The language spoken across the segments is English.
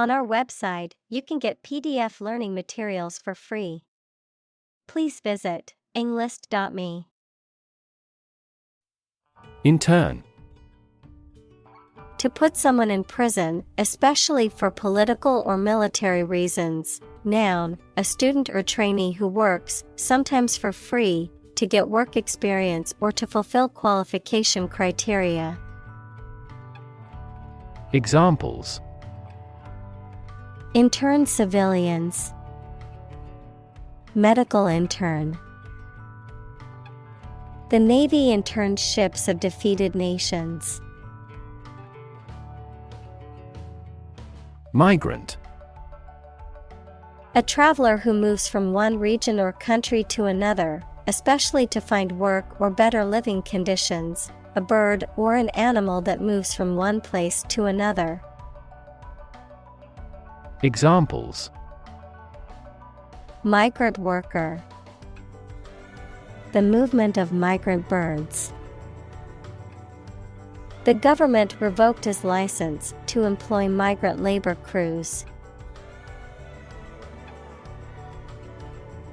On our website, you can get PDF learning materials for free. Please visit englist.me. Intern. To put someone in prison, especially for political or military reasons. Noun, a student or trainee who works, sometimes for free, to get work experience or to fulfill qualification criteria. Examples: Intern civilians, medical intern. The Navy interned ships of defeated nations. Migrant. A traveler who moves from one region or country to another, especially to find work or better living conditions, a bird or an animal that moves from one place to another. Examples: Migrant worker. The movement of migrant birds. The government revoked his license to employ migrant labor crews.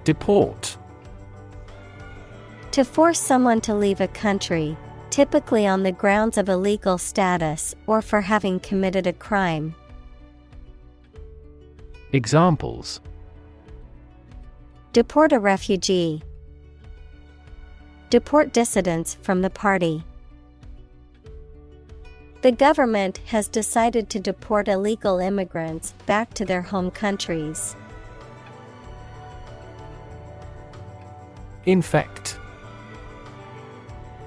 Deport. To force someone to leave a country, typically on the grounds of illegal status or for having committed a crime. Examples: Deport a refugee. Deport dissidents from the party. The government has decided to deport illegal immigrants back to their home countries. Infect.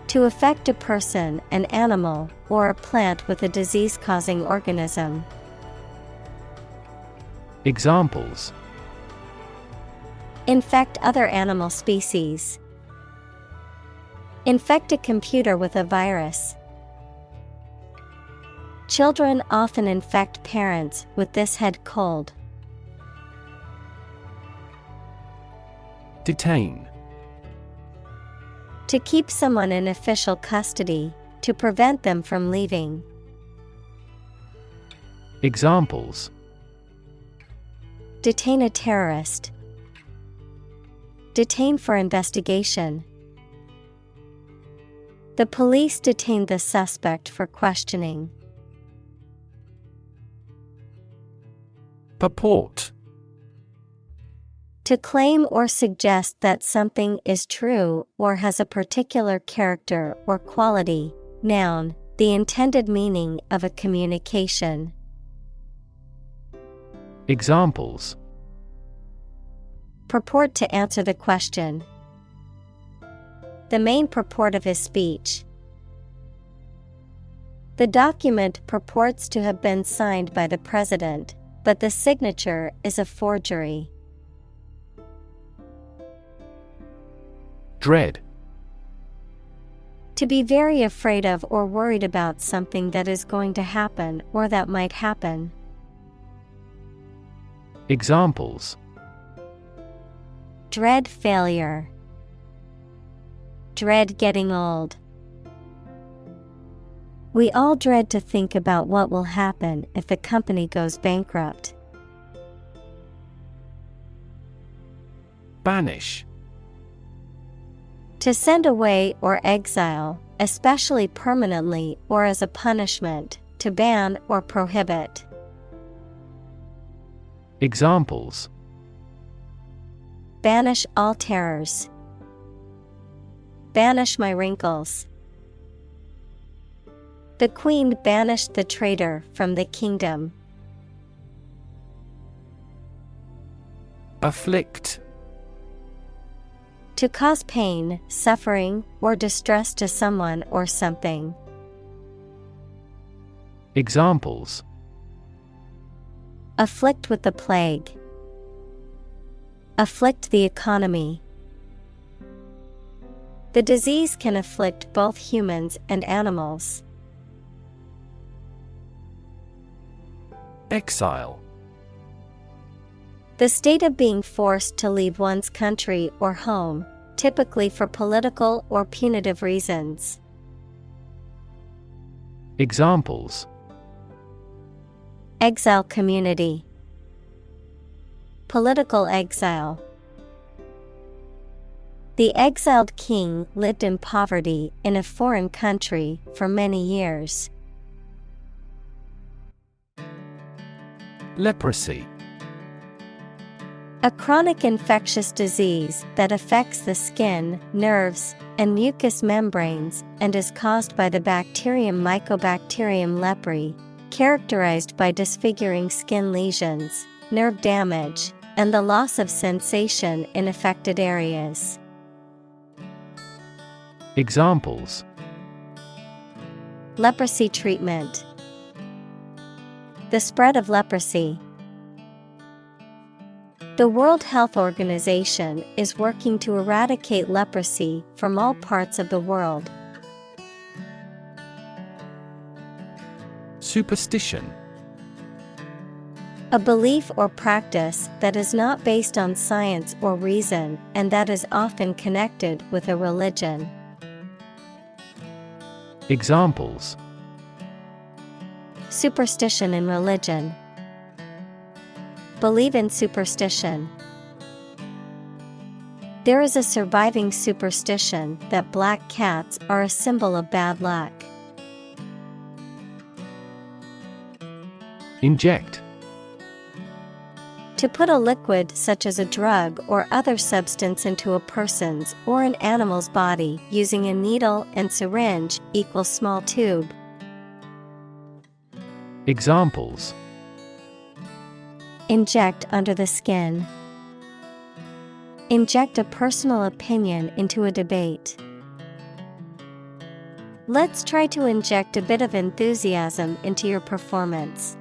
To affect a person, an animal, or a plant with a disease-causing organism. Examples: Infect other animal species. Infect a computer with a virus. Children often infect parents with this head cold. Detain. To keep someone in official custody, to prevent them from leaving. Examples: Detain a terrorist. Detain for investigation. The police detained the suspect for questioning. Purport. To claim or suggest that something is true or has a particular character or quality. Noun, the intended meaning of a communication. Examples: Purport to answer the question. The main purport of his speech. The document purports to have been signed by the president, but the signature is a forgery. Dread. To be very afraid of or worried about something that is going to happen or that might happen. Examples: Dread failure. Dread getting old. We all dread to think about what will happen if the company goes bankrupt. Banish. To send away or exile, especially permanently or as a punishment, to ban or prohibit. Examples: Banish all terrors. Banish my wrinkles. The queen banished the traitor from the kingdom. Afflict. To cause pain, suffering, or distress to someone or something. Examples: Afflict with the plague. Afflict the economy. The disease can afflict both humans and animals. Exile. The state of being forced to leave one's country or home, typically for political or punitive reasons. Examples: Exile community. Political exile. The exiled king lived in poverty in a foreign country for many years. Leprosy. A chronic infectious disease that affects the skin, nerves, and mucous membranes and is caused by the bacterium Mycobacterium leprae, characterized by disfiguring skin lesions, nerve damage, and the loss of sensation in affected areas. Examples: Leprosy treatment. The spread of leprosy. The World Health Organization is working to eradicate leprosy from all parts of the world. Superstition. A belief or practice that is not based on science or reason and that is often connected with a religion. Examples: Superstition in religion. Believe in superstition. There is a surviving superstition that black cats are a symbol of bad luck. Inject. To put a liquid such as a drug or other substance into a person's or an animal's body using a needle and syringe equals small tube. Examples: Inject under the skin. Inject a personal opinion into a debate. Let's try to inject a bit of enthusiasm into your performance.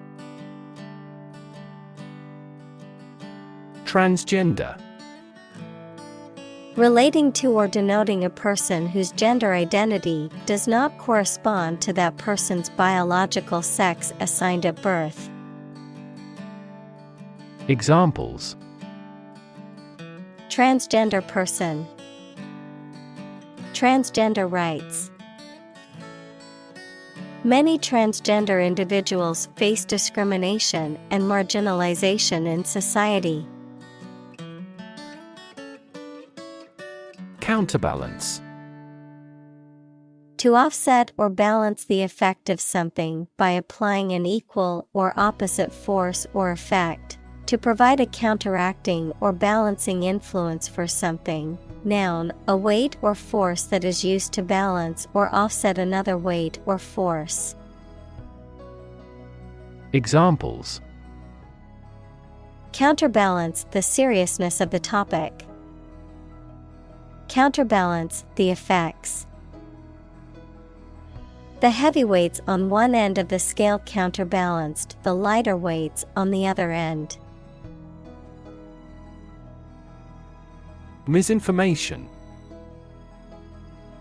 Transgender. Relating to or denoting a person whose gender identity does not correspond to that person's biological sex assigned at birth. Examples: Transgender person. Transgender rights. Many transgender individuals face discrimination and marginalization in society. Counterbalance. To offset or balance the effect of something by applying an equal or opposite force or effect. To provide a counteracting or balancing influence for something. Noun, a weight or force that is used to balance or offset another weight or force. Examples: Counterbalance the seriousness of the topic. Counterbalance the effects. The heavy weights on one end of the scale counterbalanced the lighter weights on the other end. Misinformation.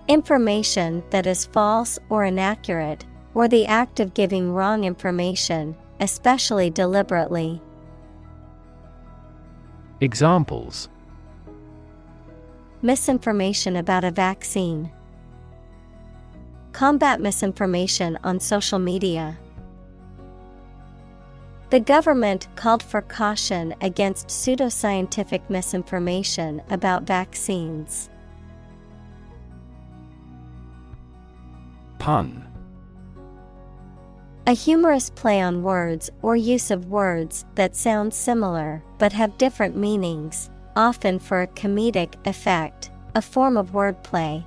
Information that is false or inaccurate, or the act of giving wrong information, especially deliberately. Examples: Misinformation about a vaccine. Combat misinformation on social media. The government called for caution against pseudoscientific misinformation about vaccines. Pun. A humorous play on words or use of words that sound similar but have different meanings, often for a comedic effect, a form of wordplay.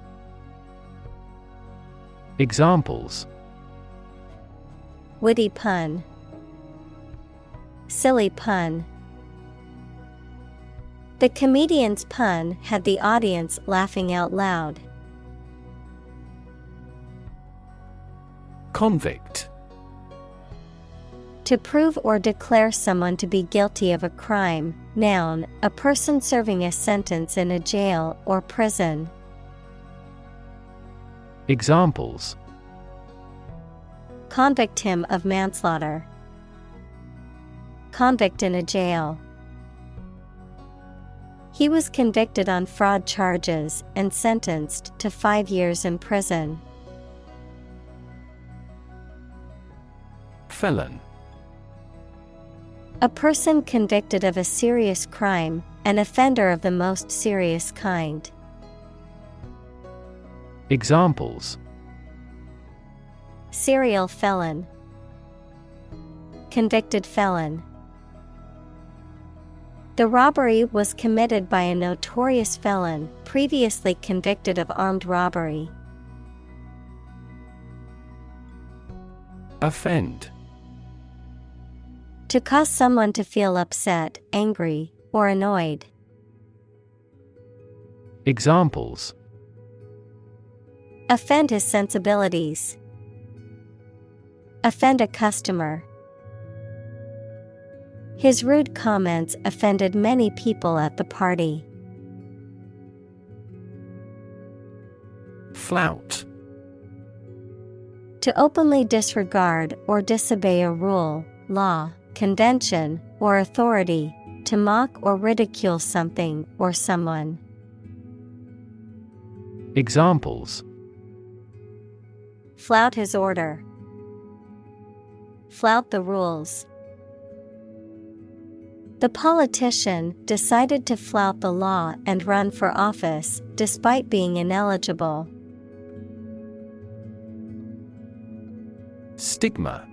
Examples: Witty pun. Silly pun. The comedian's pun had the audience laughing out loud. Convict. To prove or declare someone to be guilty of a crime. Noun, a person serving a sentence in a jail or prison. Examples: Convict him of manslaughter. Convict in a jail. He was convicted on fraud charges and sentenced to 5 years in prison. Felon. A person convicted of a serious crime, an offender of the most serious kind. Examples: Serial felon. Convicted felon. The robbery was committed by a notorious felon, previously convicted of armed robbery. Offend. To cause someone to feel upset, angry, or annoyed. Examples: Offend his sensibilities. Offend a customer. His rude comments offended many people at the party. Flout. To openly disregard or disobey a rule, law, convention, or authority, to mock or ridicule something or someone. Examples: Flout his order. Flout the rules. The politician decided to flout the law and run for office, despite being ineligible. Stigma.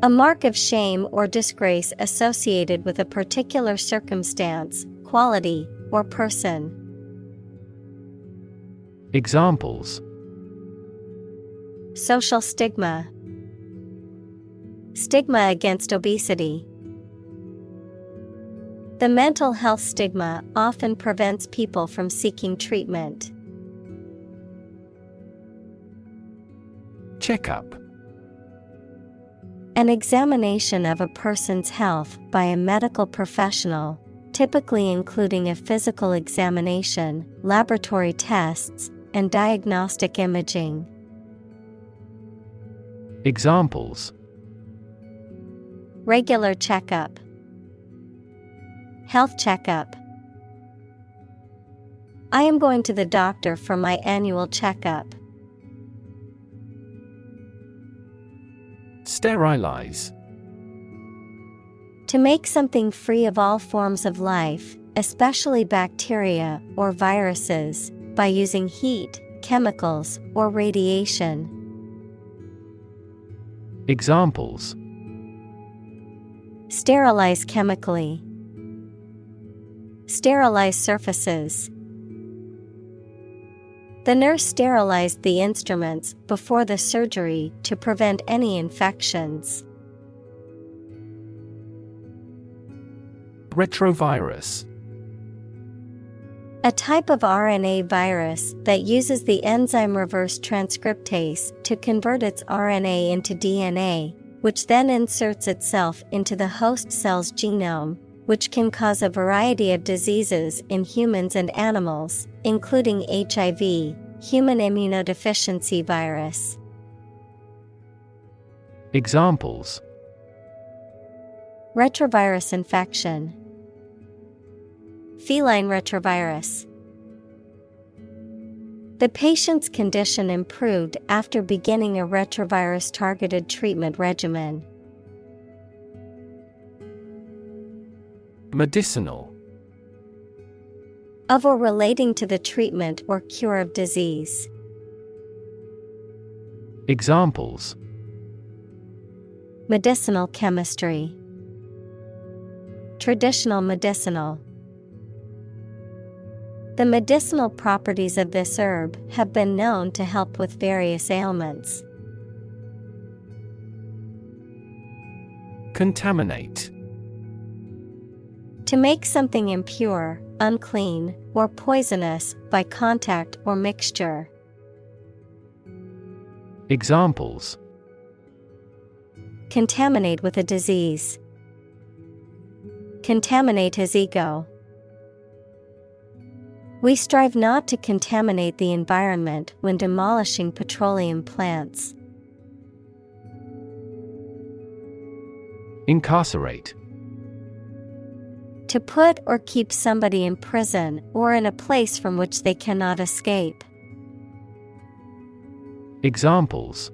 A mark of shame or disgrace associated with a particular circumstance, quality, or person. Examples: Social stigma. Stigma against obesity. The mental health stigma often prevents people from seeking treatment. Checkup. An examination of a person's health by a medical professional, typically including a physical examination, laboratory tests, and diagnostic imaging. Examples: Regular checkup. Health checkup. I am going to the doctor for my annual checkup. Sterilize. To make something free of all forms of life, especially bacteria or viruses, by using heat, chemicals, or radiation. Examples: Sterilize chemically. Sterilize surfaces. The nurse sterilized the instruments before the surgery to prevent any infections. Retrovirus. A type of RNA virus that uses the enzyme reverse transcriptase to convert its RNA into DNA, which then inserts itself into the host cell's genome, which can cause a variety of diseases in humans and animals, including HIV, human immunodeficiency virus. Examples: Retrovirus infection. Feline retrovirus. The patient's condition improved after beginning a retrovirus-targeted treatment regimen. Medicinal. Of or relating to the treatment or cure of disease. Examples: Medicinal chemistry. Traditional medicinal. The medicinal properties of this herb have been known to help with various ailments. Contaminate. To make something impure, unclean, or poisonous by contact or mixture. Examples: Contaminate with a disease. Contaminate his ego. We strive not to contaminate the environment when demolishing petroleum plants. Incarcerate. To put or keep somebody in prison or in a place from which they cannot escape. Examples: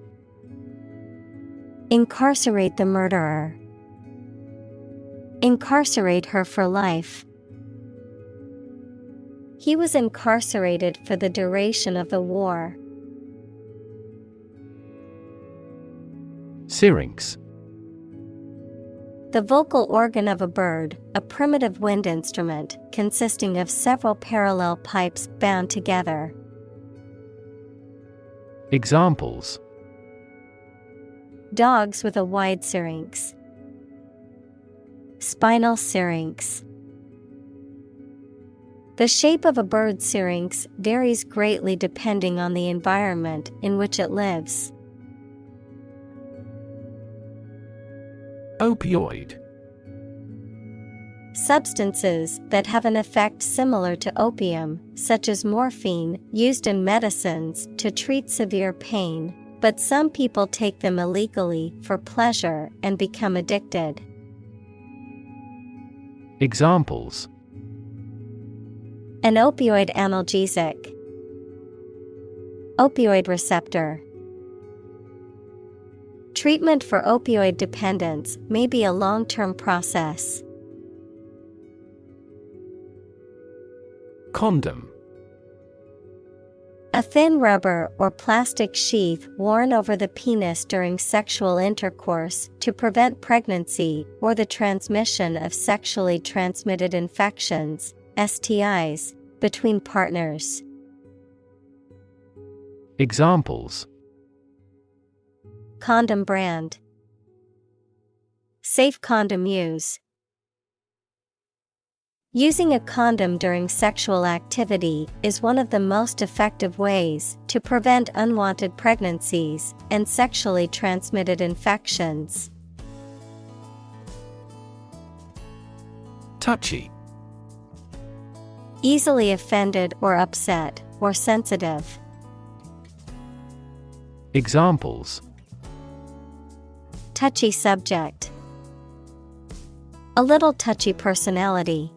Incarcerate the murderer. Incarcerate her for life. He was incarcerated for the duration of the war. Syrinx. The vocal organ of a bird, a primitive wind instrument consisting of several parallel pipes bound together. Examples: Dogs with a wide syrinx. Spinal syrinx. The shape of a bird's syrinx varies greatly depending on the environment in which it lives. Opioid. Substances that have an effect similar to opium, such as morphine, used in medicines to treat severe pain, but some people take them illegally for pleasure and become addicted. Examples: An opioid analgesic. Opioid receptor. Treatment for opioid dependence may be a long-term process. Condom. A thin rubber or plastic sheath worn over the penis during sexual intercourse to prevent pregnancy or the transmission of sexually transmitted infections, STIs, between partners. Examples: Condom brand. Safe condom use. Using a condom during sexual activity is one of the most effective ways to prevent unwanted pregnancies and sexually transmitted infections. Touchy. Easily offended or upset, or sensitive. Examples: Touchy subject. A little touchy personality.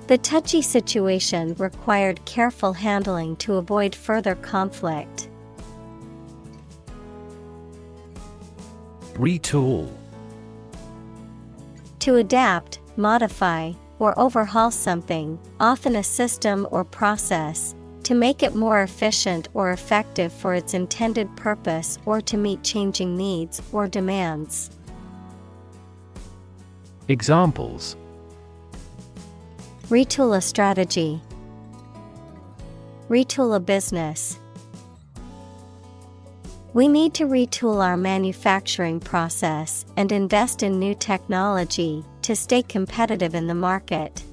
The touchy situation required careful handling to avoid further conflict. Retool. To adapt, modify, or overhaul something, often a system or process, to make it more efficient or effective for its intended purpose or to meet changing needs or demands. Examples: Retool a strategy. Retool a business. We need to retool our manufacturing process and invest in new technology to stay competitive in the market.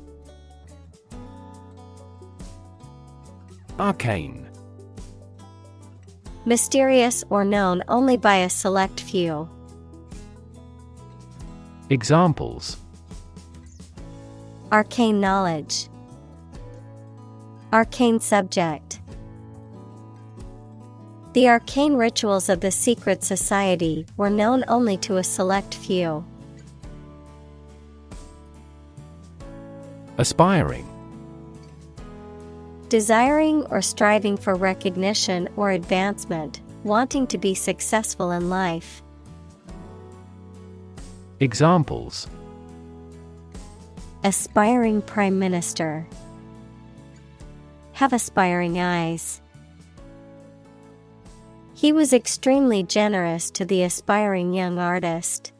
Arcane. Mysterious or known only by a select few. Examples: Arcane knowledge. Arcane subject. The arcane rituals of the secret society were known only to a select few. Aspiring. Desiring or striving for recognition or advancement, wanting to be successful in life. Examples: Aspiring prime minister. Have aspiring eyes. He was extremely generous to the aspiring young artist.